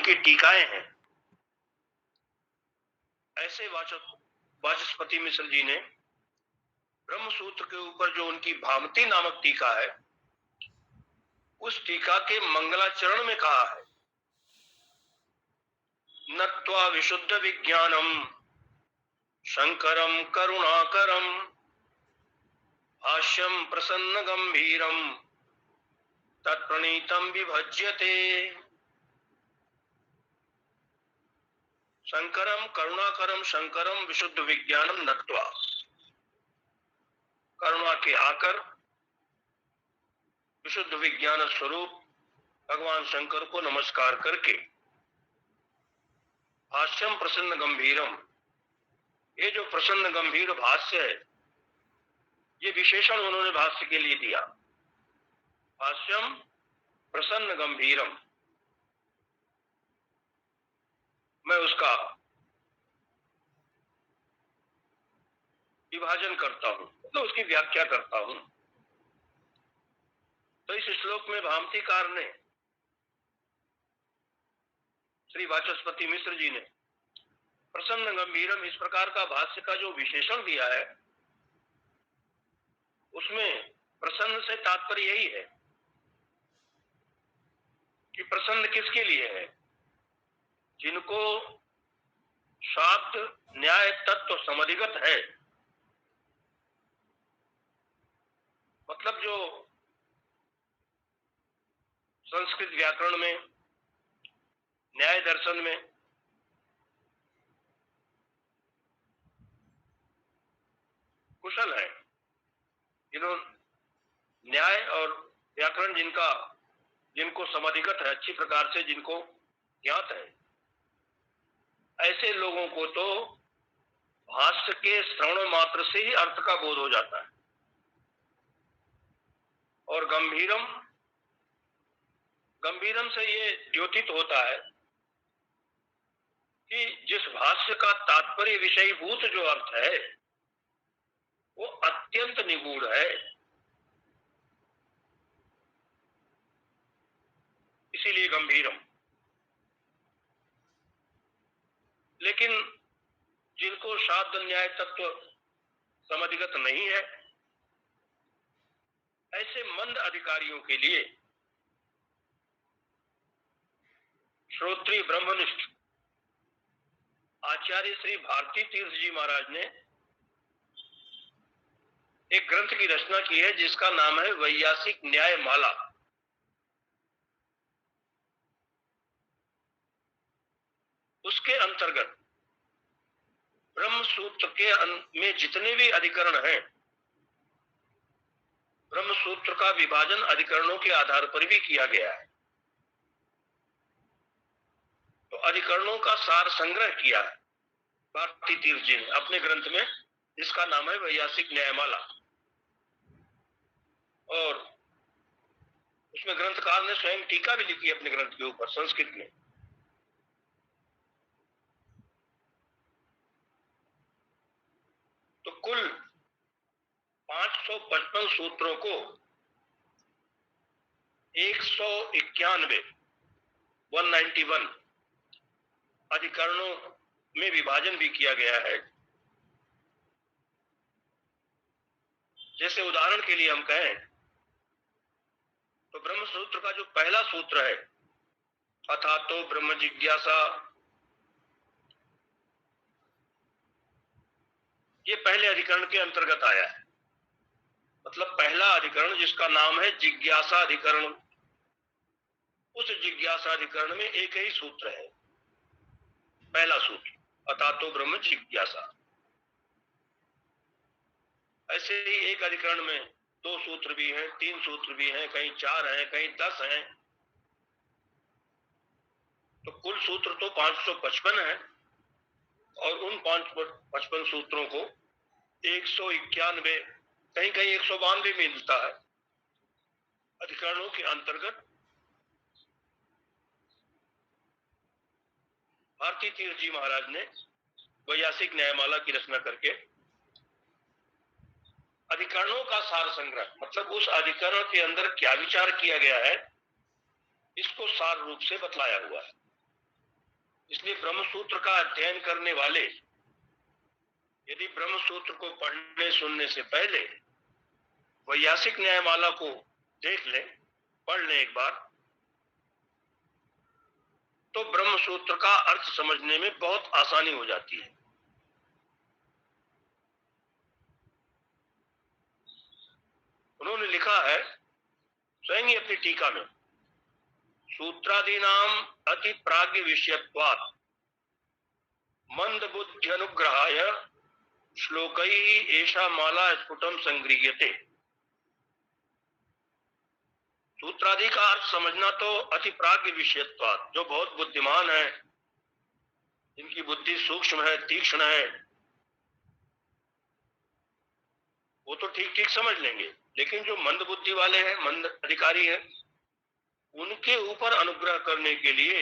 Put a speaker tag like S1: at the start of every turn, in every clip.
S1: जिनकी टीकाएं हैं, ऐसे वाचस्पति मिश्र जी ने ब्रह्म सूत्र के ऊपर जो उनकी भामती नामक टीका है, उस टीका के मंगलाचरण में कहा है, नत्वा विशुद्ध विज्ञानम शंकरम करुणाकरम भाष्यम प्रसन्न गंभीरम तत्प्रणीतम विभज्यते। शंकरम करुणाकरम शंकरम विशुद्ध विज्ञानम नत्वा, करुणा के आकर विशुद्ध विज्ञान स्वरूप भगवान शंकर को नमस्कार करके भाष्यम प्रसन्न गंभीरम, ये जो प्रसन्न गंभीर भाष्य है, ये विशेषण उन्होंने भाष्य के लिए दिया, भाष्यम प्रसन्न गंभीरम। मैं उसका विभाजन करता हूं, तो उसकी व्याख्या करता हूं। तो इस श्लोक में भामतीकार ने, श्री वाचस्पति मिश्र जी ने प्रसन्न गंभीरम इस प्रकार का भाष्य का जो विशेषण दिया है, उसमें प्रसन्न से तात्पर्य यही है कि प्रसन्न किसके लिए है, जिनको शास्त्र न्याय तत्व समधिगत है, मतलब जो संस्कृत व्याकरण में, न्याय दर्शन में कुशल है, जिन्होंने न्याय और व्याकरण जिनको समधिगत है, अच्छी प्रकार से जिनको ज्ञात है, ऐसे लोगों को तो भाष्य के श्रवण मात्र से ही अर्थ का बोध हो जाता है। और गंभीरम से ये द्योतित होता है कि जिस भाष्य का तात्पर्य विषयभूत जो अर्थ है, वो अत्यंत निगूढ़ है, इसीलिए गंभीरम। लेकिन जिनको शास्त्र न्याय तत्व समधिगत नहीं है, ऐसे मंद अधिकारियों के लिए श्रोत्रिय ब्रह्मनिष्ठ आचार्य श्री भारती तीर्थ जी महाराज ने एक ग्रंथ की रचना की है, जिसका नाम है वैयासिक न्याय माला। उसके अंतर्गत ब्रह्म सूत्र के में जितने भी अधिकरण हैं, ब्रह्म सूत्र का विभाजन अधिकरणों के आधार पर भी किया गया है। तो अधिकरणों का सार संग्रह किया है भारती तीर्थ जी ने अपने ग्रंथ में, जिसका नाम है वैयासिक न्यायमाला। और उसमें ग्रंथकार ने स्वयं टीका भी लिखी अपने ग्रंथ के ऊपर संस्कृत में। तो कुल 555 सूत्रों को 191 अधिकरणों में विभाजन भी किया गया है। जैसे उदाहरण के लिए हम कहें तो ब्रह्म सूत्र का जो पहला सूत्र है, अथा तो ब्रह्म जिज्ञासा, ये पहले अधिकरण के अंतर्गत आया है। मतलब पहला अधिकरण जिसका नाम है जिज्ञासा अधिकरण, उस जिज्ञासा अधिकरण में एक ही सूत्र है, पहला सूत्र, अथा तो ब्रह्म जिज्ञासा। ऐसे ही एक अधिकरण में 2 सूत्र भी हैं, 3 सूत्र भी हैं, कहीं 4 हैं, कहीं 10 हैं। तो कुल सूत्र तो 555 है, और उन 555 सूत्रों को 191, कहीं कहीं 192 मिलता है, अधिकरणों के अंतर्गत भारती तीर्थ जी महाराज ने वैयासिक न्यायमाला की रचना करके अधिकरणों का सार संग्रह, मतलब उस अधिकरण के अंदर क्या विचार किया गया है, इसको सार रूप से बतलाया हुआ है। इसलिए ब्रह्म सूत्र का अध्ययन करने वाले यदि ब्रह्म सूत्र को पढ़ने सुनने से पहले वैयासिक न्यायमाला को देख लें, पढ़ लें एक बार, तो ब्रह्म सूत्र का अर्थ समझने में बहुत आसानी हो जाती है। उन्होंने लिखा है स्वयं ही अपनी टीका में, सूत्रादीनाम अति प्राज्ञ विषयत्वात् मंद बुद्धि अनुग्रहाय श्लोकैः एषा माला स्फुटम संगृह्यते। सूत्रादि का अर्थ समझना तो अति प्राज्ञ विषयत्वात्, जो बहुत बुद्धिमान है, जिनकी बुद्धि सूक्ष्म है, तीक्ष्ण है, वो तो ठीक ठीक समझ लेंगे, लेकिन जो मंद बुद्धि वाले हैं, मंद अधिकारी हैं, उनके ऊपर अनुग्रह करने के लिए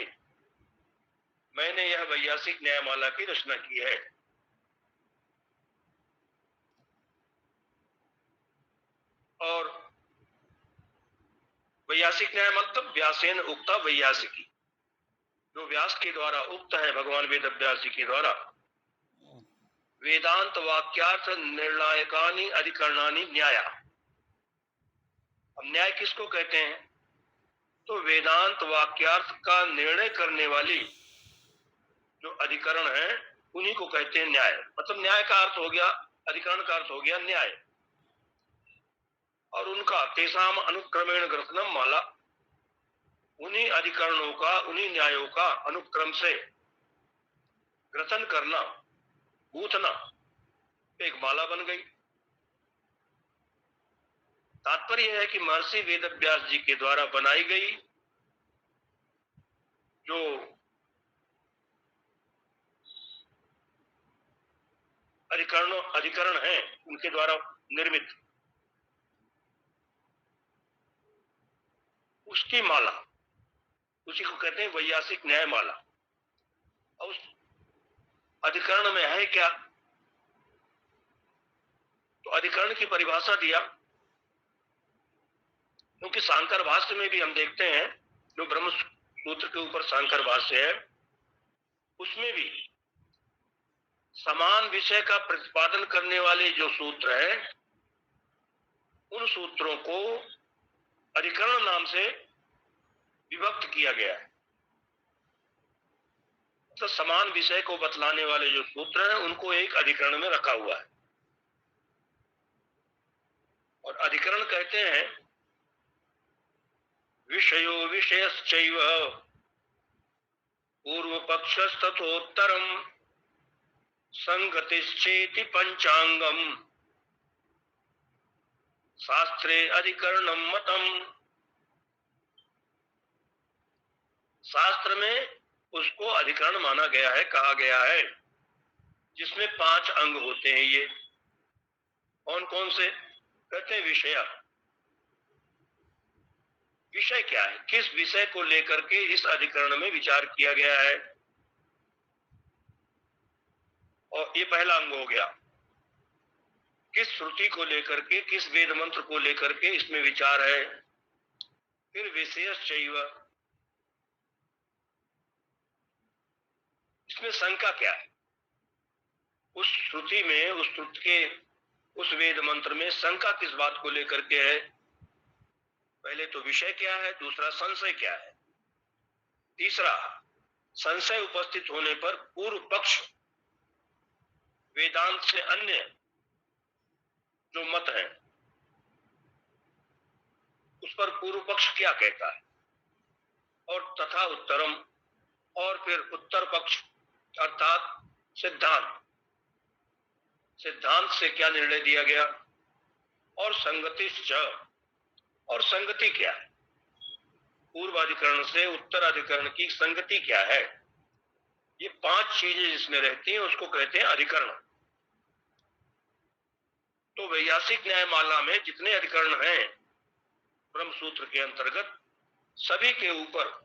S1: मैंने यह वैयासिक न्यायमाला की रचना की है। और वैयासिक न्याय मतलब व्यासेन उक्ता वैयासिकी, जो व्यास के द्वारा उक्त है, भगवान वेद व्यासी के द्वारा, वेदांत वाक्यार्थ निर्णायकानि अधिकरणानि न्याया। अब न्याय किसको कहते हैं? तो वेदांत वाक्यार्थ का निर्णय करने वाली जो अधिकरण है उन्हीं को कहते हैं न्याय। मतलब न्याय का अर्थ हो गया, अधिकरण का अर्थ हो गया न्याय, और उनका तेसाम अनुक्रमेण ग्रथनम माला, उन्हीं अधिकरणों का, उन्हीं न्यायों का अनुक्रम से ग्रथन करना, गूंथना, एक माला बन गई। तात्पर्य है कि महर्षि वेदव्यास जी के द्वारा बनाई गई जो अधिकरण है, उनके द्वारा निर्मित उसकी माला, उसी को कहते हैं वैयासिक न्याय माला। और उस अधिकरण में है क्या? तो अधिकरण की परिभाषा दिया, क्योंकि शांकर भाष्य में भी हम देखते हैं, जो ब्रह्म सूत्र के ऊपर शांकर भाष्य है, उसमें भी समान विषय का प्रतिपादन करने वाले जो सूत्र हैं, उन सूत्रों को अधिकरण नाम से विभक्त किया गया है। तो समान विषय को बतलाने वाले जो सूत्र हैं उनको एक अधिकरण में रखा हुआ है। और अधिकरण कहते हैं विषयो विषयश्चैव पूर्व पक्षस्तथोत्तरम संगतिश्चेति पंचांगम शास्त्रे अधिकरणम मतम। शास्त्र में उसको अधिकरण माना गया है, कहा गया है, जिसमें 5 अंग होते हैं। ये कौन कौन से? कहते हैं विषय। विषय क्या है? किस विषय को लेकर के इस अधिकरण में विचार किया गया है, और ये पहला अंग हो गया। किस श्रुति को लेकर के, किस वेद मंत्र को लेकर के इसमें विचार है। फिर विषयश्चैव, इसमें शंका क्या है? उस श्रुति में, उस श्रुति के, उस वेद मंत्र में शंका किस बात को लेकर के है? पहले तो विषय क्या है, दूसरा संशय क्या है, तीसरा संशय उपस्थित होने पर पूर्व पक्ष, वेदांत से अन्य जो मत है उस पर पूर्व पक्ष क्या कहता है, और तथा उत्तरम, और फिर उत्तर पक्ष अर्थात सिद्धांत, सिद्धांत से क्या निर्णय दिया गया, और संगतिश्च, और संगति क्या है, पूर्वाधिकरण से उत्तराधिकरण की संगति क्या है। ये 5 चीजें जिसमें रहती हैं उसको कहते हैं अधिकरण। तो वैयासिक न्यायमाला में जितने अधिकरण हैं ब्रह्म सूत्र के अंतर्गत, सभी के ऊपर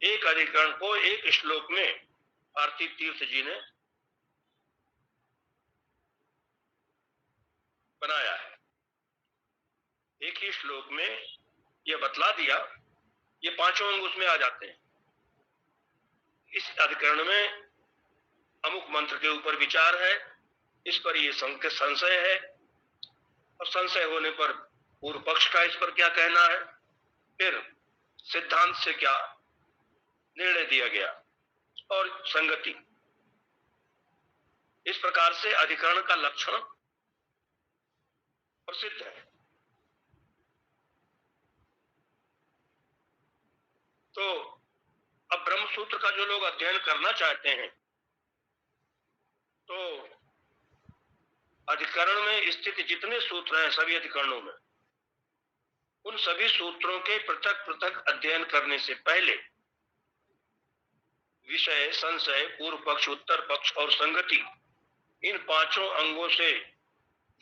S1: एक अधिकरण को एक श्लोक में भारती तीर्थ जी ने बनाया है। एक ही श्लोक में यह बतला दिया, ये 5 अंग उसमें आ जाते हैं। इस अधिकरण में अमुक मंत्र के ऊपर विचार है, इस पर ये संशय है, और संशय होने पर पूर्व पक्ष का इस पर क्या कहना है, फिर सिद्धांत से क्या निर्णय दिया गया, और संगति। इस प्रकार से अधिकरण का लक्षण प्रसिद्ध है। तो अब ब्रह्म सूत्र का जो लोग अध्ययन करना चाहते हैं, तो अधिकरण में स्थित जितने सूत्र हैं सभी अधिकरणों में, उन सभी सूत्रों के पृथक पृथक अध्ययन करने से पहले विषय, संशय, पूर्व पक्ष, उत्तर पक्ष और संगति, इन पांचों अंगों से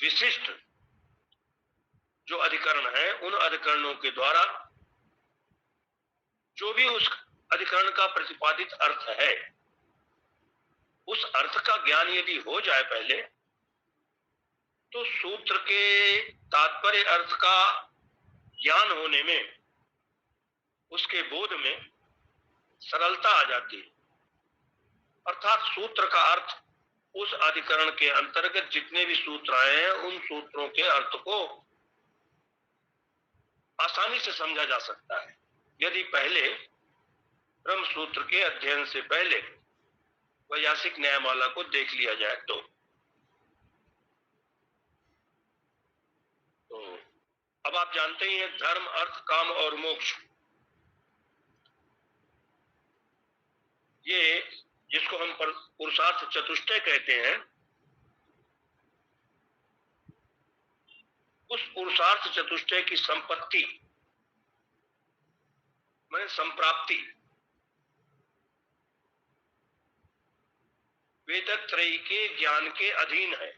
S1: विशिष्ट जो अधिकरण है, उन अधिकरणों के द्वारा जो भी उस अधिकरण का प्रतिपादित अर्थ है, उस अर्थ का ज्ञान यदि हो जाए पहले, तो सूत्र के तात्पर्य अर्थ का ज्ञान होने में, उसके बोध में सरलता आ जाती है। अर्थात सूत्र का अर्थ उस अधिकरण के अंतर्गत जितने भी सूत्र आए हैं, उन सूत्रों के अर्थ को आसानी से समझा जा सकता है, यदि पहले ब्रह्म सूत्र के अध्ययन से पहले वैयासिक न्यायमाला को देख लिया जाए। तो अब आप जानते ही हैं, धर्म, अर्थ, काम और मोक्ष, ये जिसको हम पुरुषार्थ चतुष्टय कहते हैं, उस पुरुषार्थ चतुष्टय की संपत्ति माने संप्राप्ति वेदत्रयी के ज्ञान के अधीन है।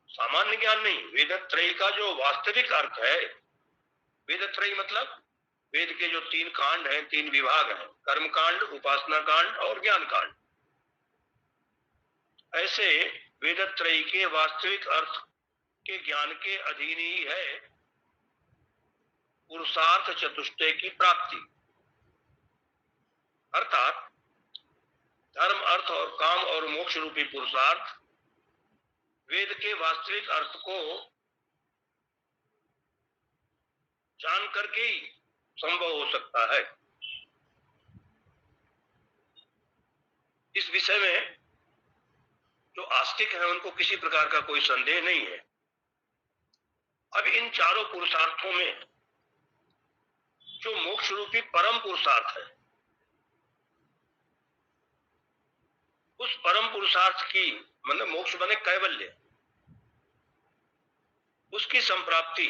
S1: सामान्य ज्ञान नहीं, वेदत्रयी का जो वास्तविक अर्थ है, वेदत्रयी मतलब वेद के जो 3 कांड हैं, 3 विभाग हैं, कर्म कांड, उपासना कांड और ज्ञान कांड। ऐसे वेदत्रयी के वास्तविक अर्थ के ज्ञान के अधीन ही है पुरुषार्थ चतुष्टय की प्राप्ति। अर्थात धर्म, अर्थ और काम और मोक्ष रूपी पुरुषार्थ वेद के वास्तविक अर्थ को जान करके ही संभव हो सकता है। इस विषय में जो आस्तिक हैं, उनको किसी प्रकार का कोई संदेह नहीं है। अब इन चारों पुरुषार्थों में जो मोक्ष रूपी परम पुरुषार्थ है, उस परम पुरुषार्थ की मतलब मोक्ष बने कैवल्य, उसकी संप्राप्ति,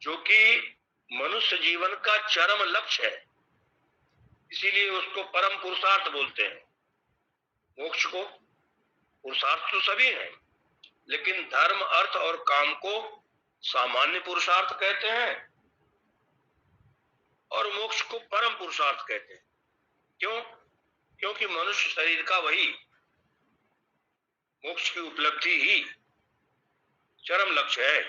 S1: जो कि मनुष्य जीवन का चरम लक्ष्य है, इसीलिए उसको परम पुरुषार्थ बोलते हैं। मोक्ष को पुरुषार्थ तो सभी हैं, लेकिन धर्म, अर्थ और काम को सामान्य पुरुषार्थ कहते हैं और मोक्ष को परम पुरुषार्थ कहते हैं। क्यों? क्योंकि मनुष्य शरीर का वही मोक्ष की उपलब्धि ही चरम लक्ष्य है।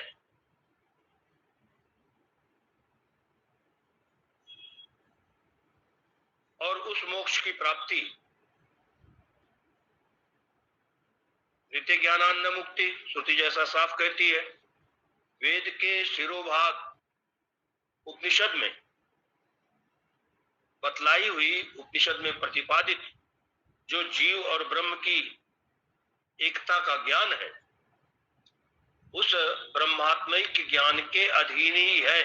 S1: और उस मोक्ष की प्राप्ति नित्य ज्ञानान्न मुक्ति, श्रुति जैसा साफ कहती है। वेद के शिरोभाग उपनिषद में बतलाई हुई, उपनिषद में प्रतिपादित जो जीव और ब्रह्म की एकता का ज्ञान है, उस ब्रह्मात्मिक ज्ञान के अधीन ही है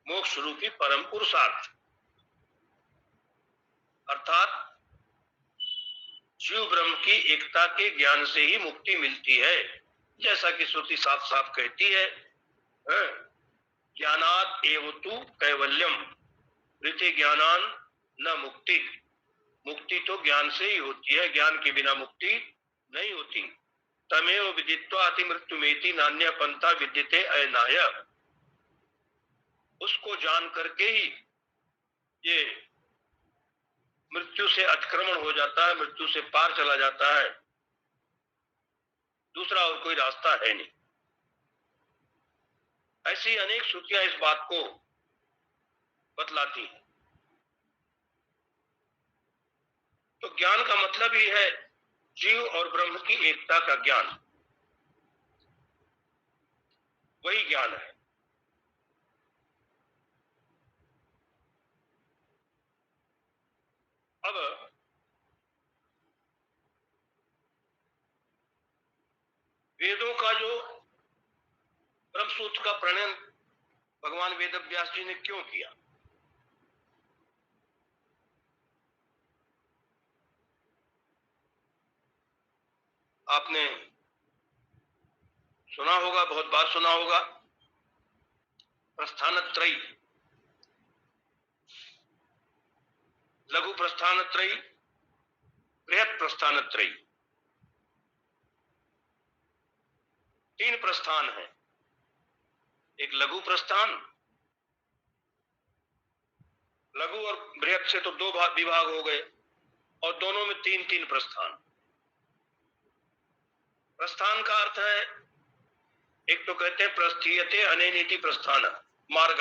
S1: मोक्ष रूपी परम पुरुषार्थ। अर्थात जीव ब्रह्म की एकता के ज्ञान से ही मुक्ति मिलती है, जैसा कि श्रुति साफ साफ कहती है, ज्ञानात् एव तु कैवल्यम ऋते ज्ञानान न मुक्ति। मुक्ति तो ज्ञान से ही होती है, ज्ञान के बिना मुक्ति नहीं होती। तमेव विदित्वा अति मृत्युमेति नान्य पंथा विद्यते अयनाय। उसको जान करके ही ये मृत्यु से अतिक्रमण हो जाता है, मृत्यु से पार चला जाता है, दूसरा और कोई रास्ता है नहीं। ऐसी अनेक श्रुतियां इस बात को बतलाती हैं। तो ज्ञान का मतलब ही है जीव और ब्रह्म की एकता का ज्ञान, वही ज्ञान है। अब वेदों का जो ब्रह्मसूत्र का प्रणयन भगवान वेदव्यास जी ने क्यों किया? आपने सुना होगा, बहुत बार सुना होगा, प्रस्थानत्रयी, लघु प्रस्थानत्रयी, बृहत प्रस्थानत्रयी, 3 प्रस्थान है। एक लघु प्रस्थान, लघु और बृहत से तो 2 विभाग हो गए, और दोनों में 3-3 प्रस्थान। प्रस्थान का अर्थ है, एक तो कहते हैं प्रस्थीयते अनेनीति प्रस्थान, मार्ग,